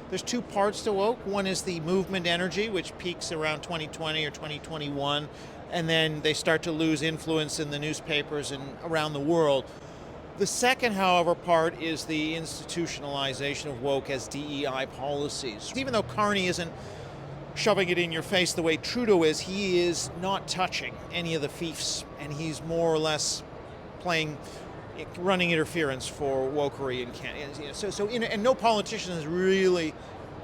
There's two parts to woke. One is the movement energy, which peaks around 2020 or 2021, and then they start to lose influence in the newspapers and around the world. The second, however, part is the institutionalization of woke as DEI policies. Even though Carney isn't shoving it in your face the way Trudeau is, he is not touching any of the fiefs, and he's more or less running interference for wokery in Canada. And no politician is really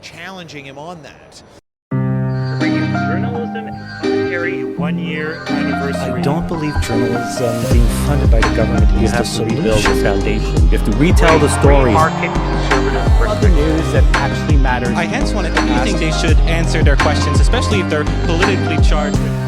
challenging him on that. Journalism and commentary 1 year anniversary. I don't believe journalism being funded by the government is the solution. You have to rebuild the foundation. You have to retell the story. Market conservative Other news that actually matters. I hence wanted to ask. Do you think they should answer their questions, especially if they're politically charged with?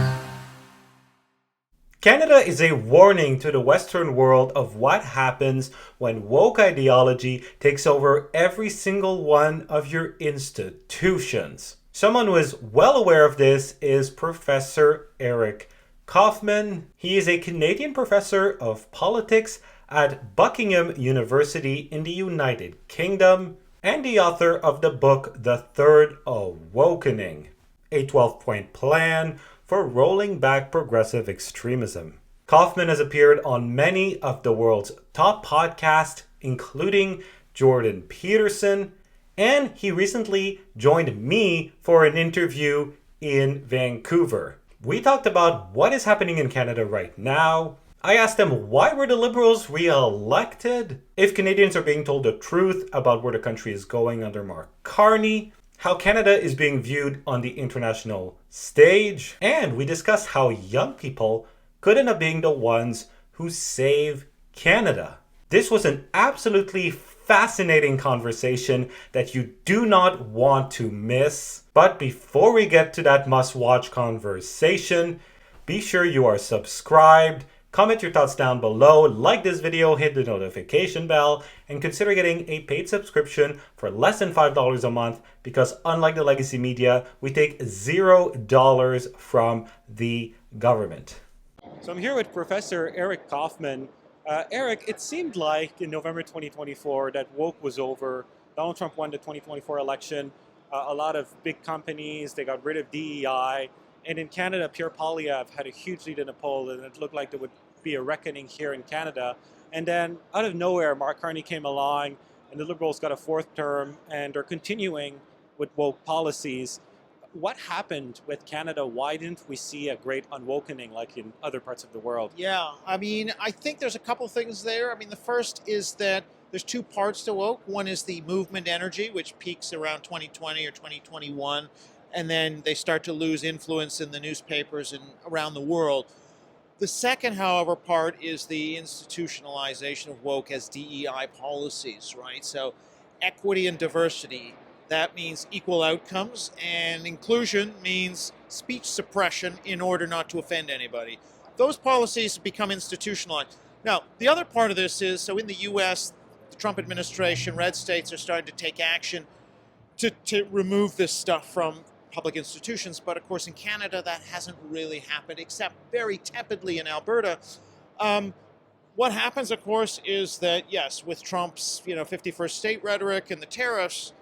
Canada is a warning to the Western world of what happens when woke ideology takes over every single one of your institutions. Someone who is well aware of this is Professor Eric Kaufmann. He is a Canadian professor of politics at Buckingham University in the United Kingdom and the author of the book The Third Awokening, a 12-point plan for rolling back progressive extremism. Kaufmann has appeared on many of the world's top podcasts, including Jordan Peterson, and he recently joined me for an interview in Vancouver. We talked about what is happening in Canada right now. I asked him why were the Liberals re-elected, if Canadians are being told the truth about where the country is going under Mark Carney, how Canada is being viewed on the international stage, and we discussed how young people could end up being the ones who save Canada. This was an absolutely fascinating conversation that you do not want to miss. But before we get to that must-watch conversation, be sure you are subscribed. Comment your thoughts down below, like this video, hit the notification bell, and consider getting a paid subscription for less than $5 a month because unlike the legacy media, we take $0 from the government. So I'm here with Professor Eric Kaufmann. Eric, it seemed like in November 2024 that woke was over. Donald Trump won the 2024 election. A lot of big companies, they got rid of DEI. And in Canada, Pierre Poilievre had a huge lead in a poll, and it looked like there would be a reckoning here in Canada. And then out of nowhere, Mark Carney came along, and the Liberals got a fourth term, and are continuing with woke policies. What happened with Canada? Why didn't we see a great unwokening like in other parts of the world? Yeah, I think there's a couple things there. The first is that there's two parts to woke. One is the movement energy, which peaks around 2020 or 2021, and then they start to lose influence in the newspapers and around the world. The second, however, part is the institutionalization of woke as DEI policies, right? So equity and diversity, that means equal outcomes, and inclusion means speech suppression in order not to offend anybody. Those policies become institutionalized. Now, the other part of this is, so in the US, the Trump administration, red states are starting to take action to remove this stuff from public institutions, but of course in Canada that hasn't really happened, except very tepidly in Alberta. What happens, of course, is that yes, with Trump's 51st state rhetoric and the tariffs,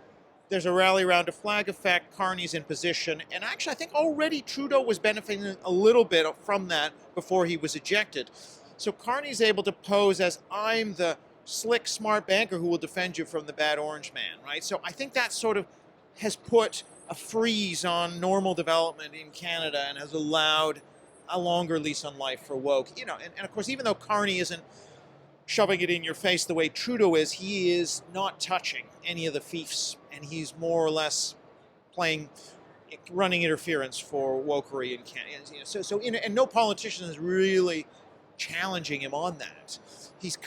there's a rally around a flag effect. Carney's in position, and actually I think already Trudeau was benefiting a little bit from that before he was ejected. So Carney's able to pose as, I'm the slick, smart banker who will defend you from the bad orange man, right? So I think that sort of has put a freeze on normal development in Canada and has allowed a longer lease on life for woke. And of course, even though Carney isn't shoving it in your face the way Trudeau is, he is not touching any of the fiefs, and he's more or less running interference for wokery in Canada. And no politician is really challenging him on that. He's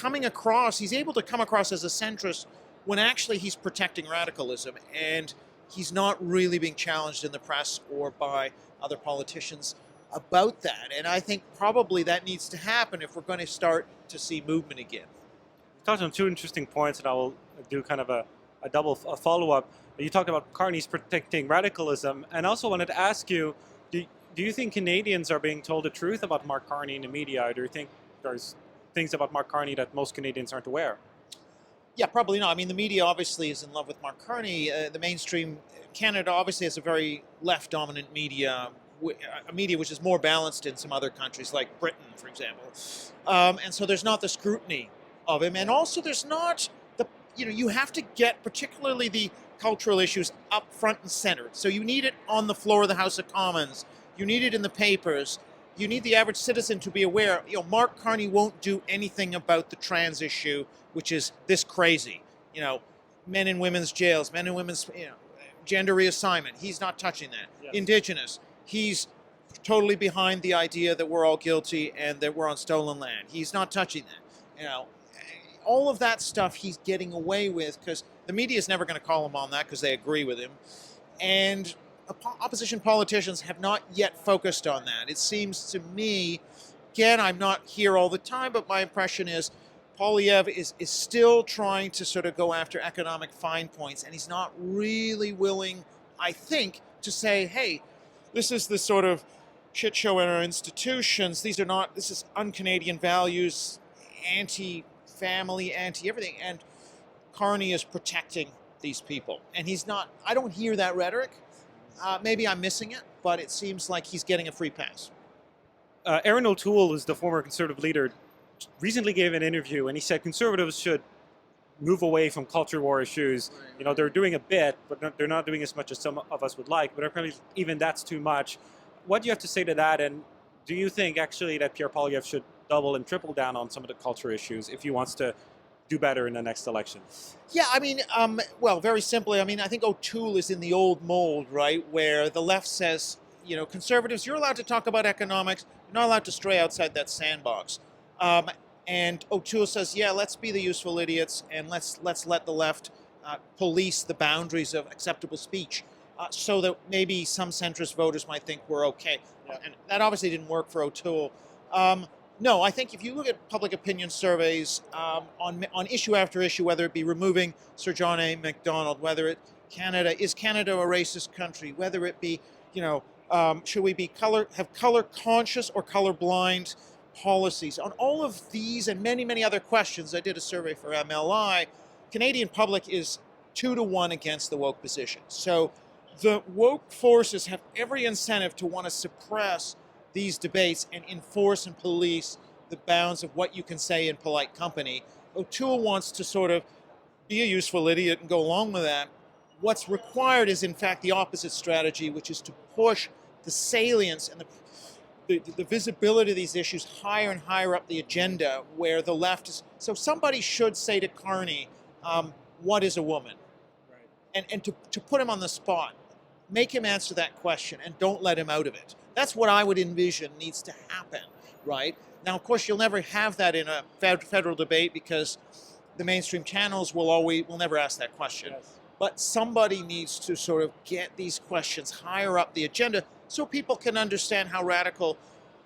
able to come across as a centrist when actually he's protecting radicalism, and he's not really being challenged in the press or by other politicians about that. And I think probably that needs to happen if we're going to start to see movement again. You touched on two interesting points, and I will do kind of a follow-up. You talked about Carney's protecting radicalism, and I also wanted to ask you, do you think Canadians are being told the truth about Mark Carney in the media, or do you think there's things about Mark Carney that most Canadians aren't aware? Yeah, probably not. I mean, the media obviously is in love with Mark Carney. The mainstream Canada obviously has a very left-dominant media, a media which is more balanced in some other countries like Britain, for example. And so there's not the scrutiny of him, and also there's not the you have to get particularly the cultural issues up front and center. So you need it on the floor of the House of Commons. You need it in the papers. You need the average citizen to be aware. Mark Carney won't do anything about the trans issue, which is this crazy. Men in women's jails, men in women's gender reassignment. He's not touching that. Yes. Indigenous. He's totally behind the idea that we're all guilty and that we're on stolen land. He's not touching that. All of that stuff he's getting away with because the media is never going to call him on that because they agree with him. And opposition politicians have not yet focused on that. It seems to me, again, I'm not here all the time, but my impression is Poilievre is still trying to sort of go after economic fine points, and he's not really willing, I think, to say, hey, this is the sort of shit show in our institutions. This is un-Canadian values, anti-family, anti-everything, and Carney is protecting these people. And he's not, I don't hear that rhetoric. Maybe I'm missing it, but it seems like he's getting a free pass. Erin O'Toole, who's the former Conservative leader, recently gave an interview, and he said Conservatives should move away from culture war issues. They're doing a bit, but they're not doing as much as some of us would like. But apparently, even that's too much. What do you have to say to that? And do you think actually that Pierre Poilievre should double and triple down on some of the culture issues if he wants to do better in the next election? Yeah, I mean, well, very simply, I think O'Toole is in the old mold, right, where the left says, Conservatives, you're allowed to talk about economics, you're not allowed to stray outside that sandbox. And O'Toole says, yeah, let's be the useful idiots and let's let the left police the boundaries of acceptable speech so that maybe some centrist voters might think we're okay. Yeah. And that obviously didn't work for O'Toole. No, I think if you look at public opinion surveys on issue after issue, whether it be removing Sir John A. Macdonald, whether it is Canada a racist country, whether it be, should we be have color conscious or color blind policies, on all of these and many, many other questions. I did a survey for MLI. Canadian public is 2-1 against the woke position. So the woke forces have every incentive to want to suppress these debates and enforce and police the bounds of what you can say in polite company. O'Toole wants to sort of be a useful idiot and go along with that. What's required is, in fact, the opposite strategy, which is to push the salience and the visibility of these issues higher and higher up the agenda, where the left is. So somebody should say to Carney, what is a woman? Right. And to put him on the spot, make him answer that question and don't let him out of it. That's what I would envision needs to happen, right? Now, of course, you'll never have that in a federal debate because the mainstream channels will never ask that question. Yes. But somebody needs to sort of get these questions higher up the agenda so people can understand how radical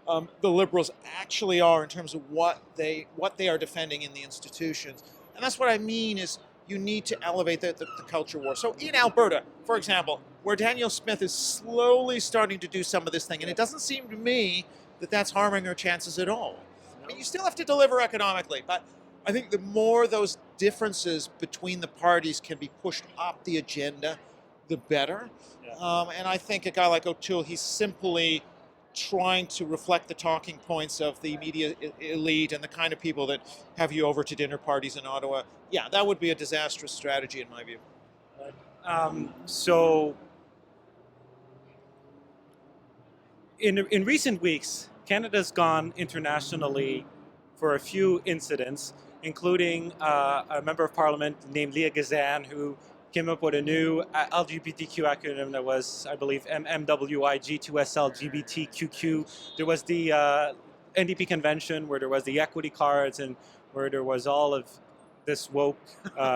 the Liberals actually are in terms of what they are defending in the institutions. And that's what I mean is you need to elevate the culture war. So in Alberta, for example, where Danielle Smith is slowly starting to do some of this thing, and it doesn't seem to me that that's harming her chances at all. I mean, you still have to deliver economically, but I think the more those differences between the parties can be pushed up the agenda, the better. Yeah. And I think a guy like O'Toole, he's simply trying to reflect the talking points of the media elite and the kind of people that have you over to dinner parties in Ottawa. Yeah, that would be a disastrous strategy in my view. So in recent weeks, Canada's gone internationally for a few incidents, including a member of parliament named Leah Gazan, who came up with a new LGBTQ acronym that was, I believe, MMWIG2SLGBTQQ. There was the NDP convention where there was the equity cards and where there was all of this woke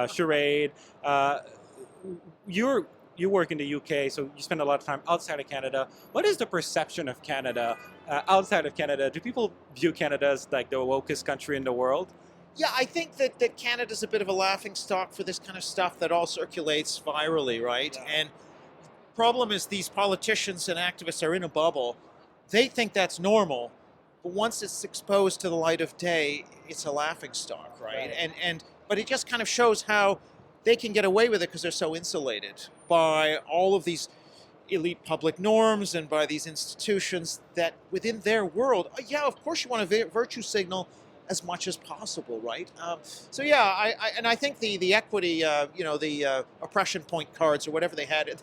charade. You work in the UK, so you spend a lot of time outside of Canada. What is the perception of Canada outside of Canada? Do people view Canada as like the wokest country in the world? Yeah, I think that Canada's a bit of a laughingstock for this kind of stuff that all circulates virally, right? Yeah. And the problem is these politicians and activists are in a bubble. They think that's normal, but once it's exposed to the light of day, it's a laughingstock, right? And but it just kind of shows how they can get away with it because they're so insulated by all of these elite public norms and by these institutions that within their world, yeah, of course you want to virtue signal as much as possible, right? So yeah, I think the equity, the oppression point cards or whatever they had.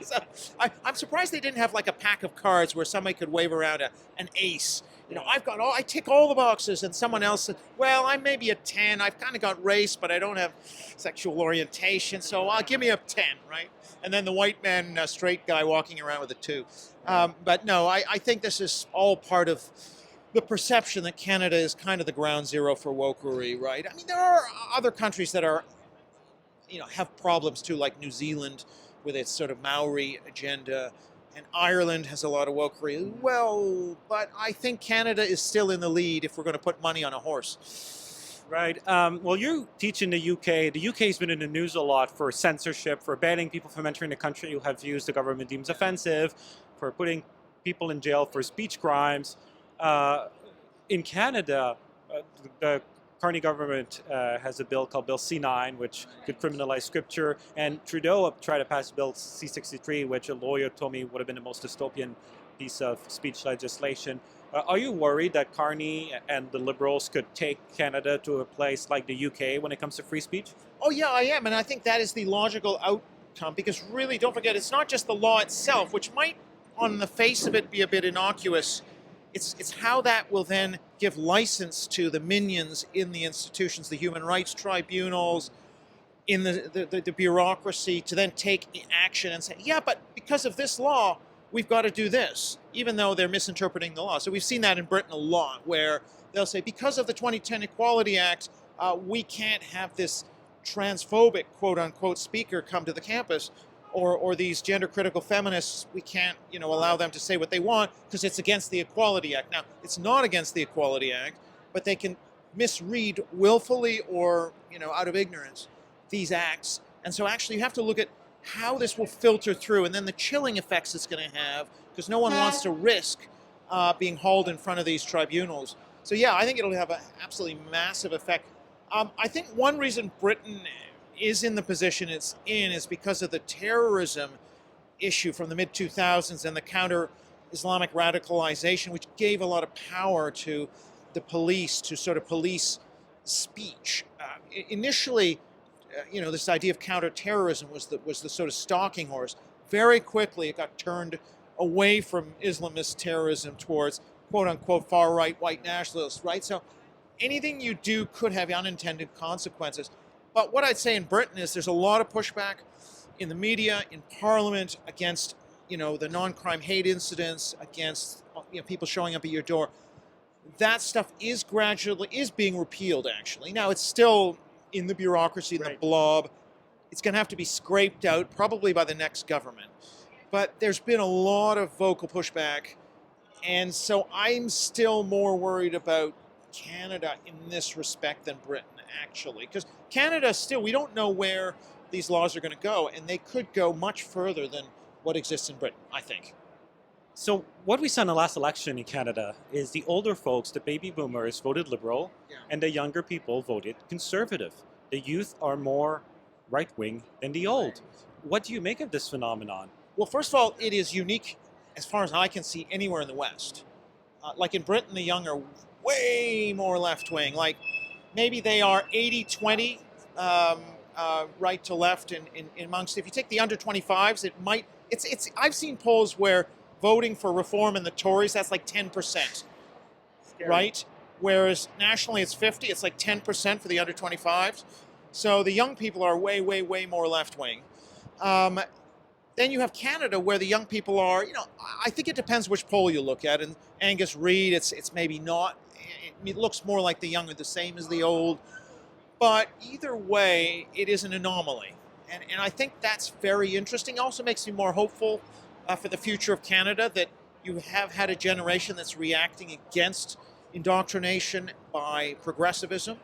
So I'm surprised they didn't have like a pack of cards where somebody could wave around an ace. I tick all the boxes, and someone else said, well, I'm maybe a 10. I've kind of got race, but I don't have sexual orientation, so give me a 10, right? And then the white man, straight guy walking around with a 2. But no, I think this is all part of the perception that Canada is kind of the ground zero for wokery, right? I mean, there are other countries that are, have problems too, like New Zealand with its sort of Maori agenda, and Ireland has a lot of wokery. Well, but I think Canada is still in the lead if we're going to put money on a horse. Right. Well, you teach in the UK. The UK has been in the news a lot for censorship, for banning people from entering the country who have views the government deems offensive, for putting people in jail for speech crimes. In Canada, the Carney government has a bill called Bill C9, which could criminalize scripture, and Trudeau tried to pass Bill C63, which a lawyer told me would have been the most dystopian piece of speech legislation. Are you worried that Carney and the Liberals could take Canada to a place like the UK when it comes to free speech? Oh yeah, I am, and I think that is the logical outcome, because really, don't forget, it's not just the law itself, which might, on the face of it, be a bit innocuous. It's how that will then give license to the minions in the institutions, the human rights tribunals, in the bureaucracy, to then take action and say, yeah, but because of this law, we've got to do this, even though they're misinterpreting the law. So we've seen that in Britain a lot, where they'll say, because of the 2010 Equality Act, we can't have this transphobic, quote-unquote, speaker come to the campus, or these gender-critical feminists, we can't, allow them to say what they want because it's against the Equality Act. Now, it's not against the Equality Act, but they can misread willfully or, out of ignorance these acts. And so actually you have to look at how this will filter through, and then the chilling effects it's going to have, because no one wants to risk being hauled in front of these tribunals. So yeah, I think it'll have an absolutely massive effect. I think one reason Britain is in the position it's in is because of the terrorism issue from the mid-2000s and the counter-Islamic radicalization, which gave a lot of power to the police to sort of police speech. Initially, this idea of counter-terrorism was the sort of stalking horse. Very quickly, it got turned away from Islamist terrorism towards quote-unquote far-right white nationalists, right? So anything you do could have unintended consequences. But what I'd say in Britain is there's a lot of pushback in the media, in Parliament, against, the non-crime hate incidents, against, people showing up at your door. That stuff is being repealed, actually. Now, it's still in the bureaucracy, in the blob. It's going to have to be scraped out, probably by the next government. But there's been a lot of vocal pushback, and so I'm still more worried about Canada in this respect than Britain, actually, because Canada still, we don't know where these laws are going to go, and they could go much further than what exists in Britain, I think. So what we saw in the last election in Canada is the older folks, the baby boomers, voted Liberal, and the younger people voted Conservative. The youth are more right-wing than the old. What do you make of this phenomenon? Well, first of all, it is unique, as far as I can see, anywhere in the West. Like in Britain, the young are way more left-wing. Like maybe they are 80-20 right to left in amongst. If you take the under 25s, I've seen polls where voting for reform in the Tories, that's like 10%, right? Whereas nationally it's 50, it's like 10% for the under 25s. So the young people are way, way, way more left-wing. Then you have Canada, where the young people are, I think it depends which poll you look at. And Angus Reid, it's maybe not. It looks more like the young are the same as the old. But either way, it is an anomaly. And I think that's very interesting. It also makes me more hopeful for the future of Canada, that you have had a generation that's reacting against indoctrination by progressivism.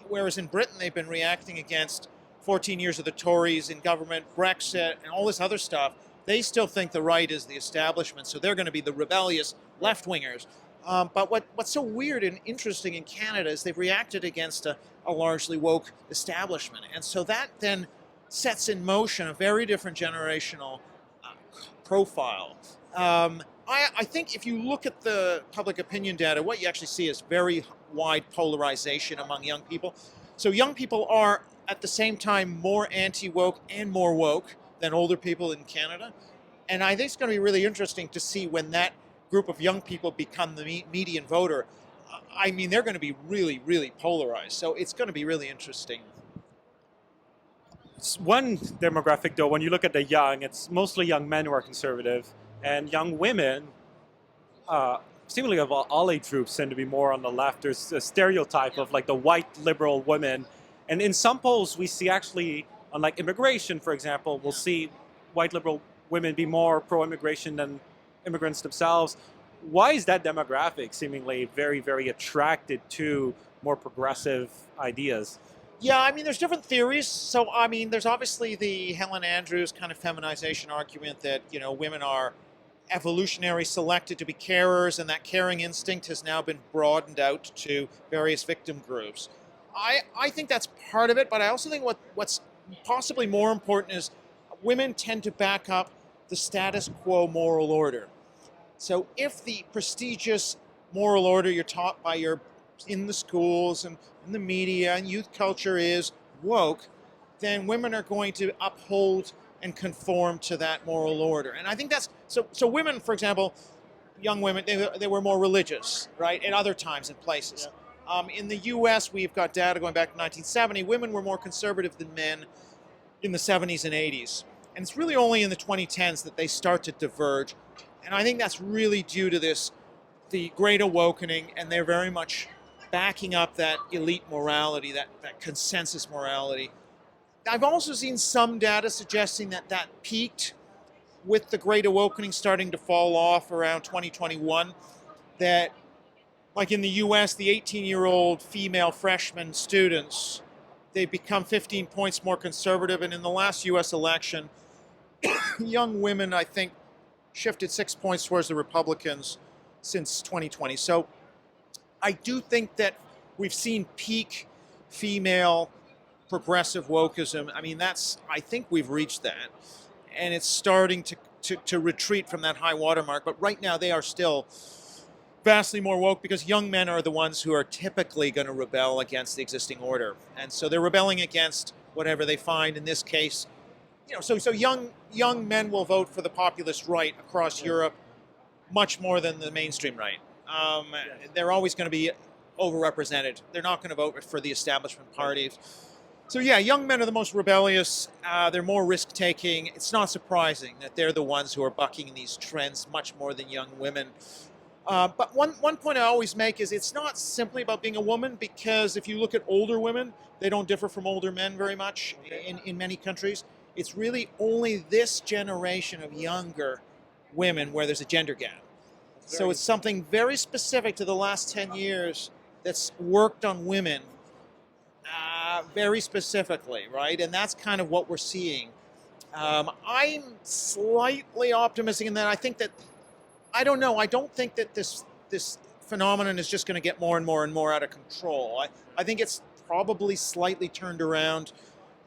Whereas in Britain, they've been reacting against 14 years of the Tories in government, Brexit, and all this other stuff. They still think the right is the establishment, so they're going to be the rebellious left-wingers. But what's so weird and interesting in Canada is they've reacted against a largely woke establishment. And so that then sets in motion a very different generational profile. I think if you look at the public opinion data, what you actually see is very wide polarization among young people. So young people are at the same time more anti-woke and more woke than older people in Canada. And I think it's going to be really interesting to see when that group of young people become the median voter. I mean, they're going to be really, really polarized. So it's going to be really interesting. One demographic, though, when you look at the young, it's mostly young men who are conservative, and young women, seemingly of all age groups, tend to be more on the left. There's a stereotype of like the white liberal women, and in some polls we see actually, on like immigration, for example, we'll see white liberal women be more pro-immigration than immigrants themselves. Why is that demographic seemingly very, very attracted to more progressive ideas? Yeah, I mean, there's different theories. So, I mean, there's obviously the Helen Andrews kind of feminization argument that, women are evolutionary selected to be carers, and that caring instinct has now been broadened out to various victim groups. I think that's part of it, but I also think what's possibly more important is women tend to back up the status quo moral order. So if the prestigious moral order you're taught by in the schools and in the media and youth culture is woke, then women are going to uphold and conform to that moral order. And I think that's so women, for example, young women, they were more religious, right, at other times and places. In the US, we've got data going back to 1970. Women were more conservative than men in the 70s and 80s. And it's really only in the 2010s that they start to diverge. And I think that's really due to the Great Awokening, and they're very much backing up that elite morality, that consensus morality. I've also seen some data suggesting that peaked with the Great Awakening starting to fall off around 2021, that like in the US, the 18-year-old female freshman students, they've become 15 points more conservative. And in the last US election, young women, I think, shifted 6 points towards the Republicans since 2020. So I do think that we've seen peak female progressive wokeism. I mean, I think we've reached that. And it's starting to retreat from that high watermark. But right now they are still vastly more woke because young men are the ones who are typically going to rebel against the existing order. And so they're rebelling against whatever they find. In this case, so young men will vote for the populist right across Europe much more than the mainstream right. They're always going to be overrepresented. They're not going to vote for the establishment parties. So yeah, young men are the most rebellious. They're more risk-taking. It's not surprising that they're the ones who are bucking these trends much more than young women. But one point I always make is it's not simply about being a woman, because if you look at older women, they don't differ from older men very much in many countries. It's really only this generation of younger women where there's a gender gap. So it's something very specific to the last 10 years that's worked on women very specifically, right? And that's kind of what we're seeing. I'm slightly optimistic in that I think that, I don't know, I don't think that this phenomenon is just going to get more and more and more out of control. I think it's probably slightly turned around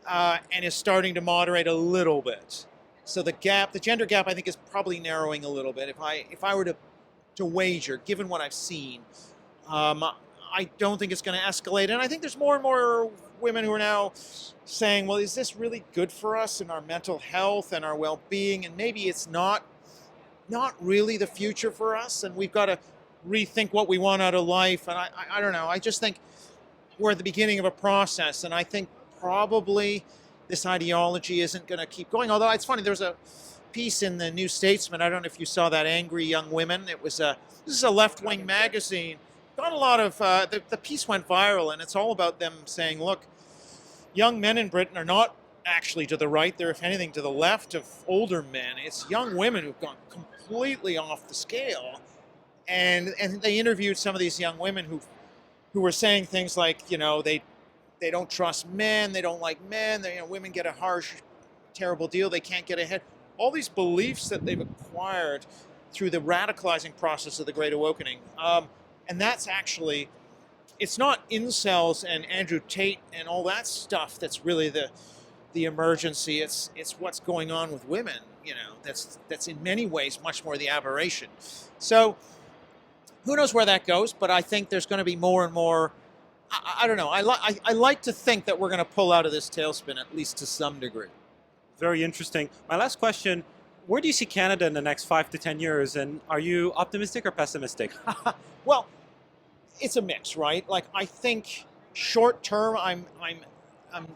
and is starting to moderate a little bit. So the gender gap, I think, is probably narrowing a little bit. If I were to wager, given what I've seen, I don't think it's going to escalate. And I think there's more and more women who are now saying, well, is this really good for us and our mental health and our well-being? And maybe it's not really the future for us, and we've got to rethink what we want out of life. And I don't know. I just think we're at the beginning of a process, and I think probably this ideology isn't going to keep going. Although it's funny, there's a piece in the New Statesman. I don't know if you saw that, Angry Young Women. This is a left-wing magazine. Got a lot of the piece went viral, and it's all about them saying, look, young men in Britain are not actually to the right. They're, if anything, to the left of older men. It's young women who've gone completely off the scale. And they interviewed some of these young women who were saying things like, they don't trust men, they don't like men, women get a harsh, terrible deal, they can't get ahead. All these beliefs that they've acquired through the radicalizing process of the Great Awakening. And that's actually, it's not incels and Andrew Tate and all that stuff that's really the emergency. It's what's going on with women, that's in many ways much more the aberration. So who knows where that goes, but I think there's going to be more and more. I don't know. I like to think that we're going to pull out of this tailspin, at least to some degree. Very interesting. My last question, where do you see Canada in the next 5 to 10 years? And are you optimistic or pessimistic? Well, it's a mix, right? Like, I think short term, I'm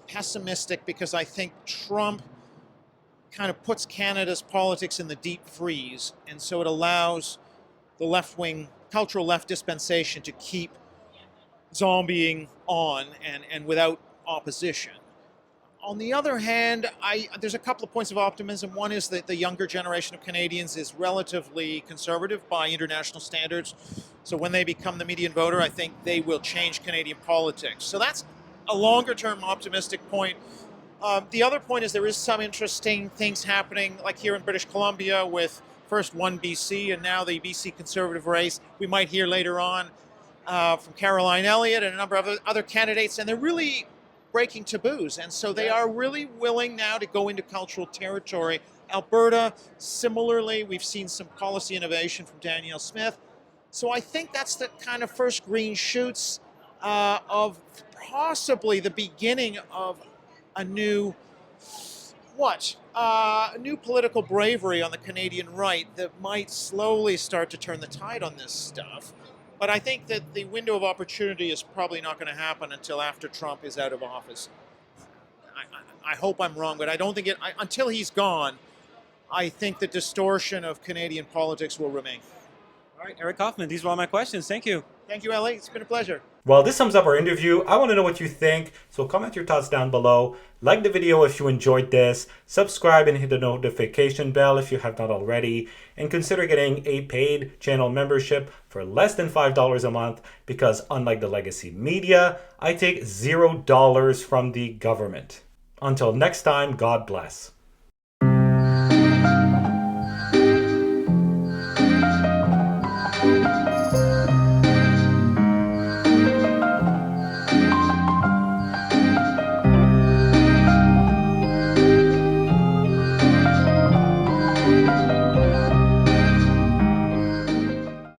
pessimistic because I think Trump kind of puts Canada's politics in the deep freeze. And so it allows the left-wing, cultural left dispensation to keep zombieing on and without opposition. On the other hand, there's a couple of points of optimism. One is that the younger generation of Canadians is relatively conservative by international standards. So when they become the median voter, I think they will change Canadian politics. So that's a longer-term optimistic point. The other point is there is some interesting things happening, like here in British Columbia with first one BC and now the BC Conservative race. We might hear later on from Caroline Elliott and a number of other candidates, and they're really breaking taboos. And so they are really willing now to go into cultural territory. Alberta, similarly, we've seen some policy innovation from Danielle Smith. So I think that's the kind of first green shoots of possibly the beginning of a new political bravery on the Canadian right that might slowly start to turn the tide on this stuff. But I think that the window of opportunity is probably not going to happen until after Trump is out of office. I hope I'm wrong, but I don't think until he's gone, I think the distortion of Canadian politics will remain. All right, Eric Kaufmann, these were all my questions. Thank you. Thank you, Ellie. It's been a pleasure. Well, this sums up our interview. I want to know what you think, so comment your thoughts down below. Like the video if you enjoyed this, subscribe and hit the notification bell if you have not already, and consider getting a paid channel membership for less than $5 a month, because unlike the legacy media, I take $0 from the government. Until next time, God bless.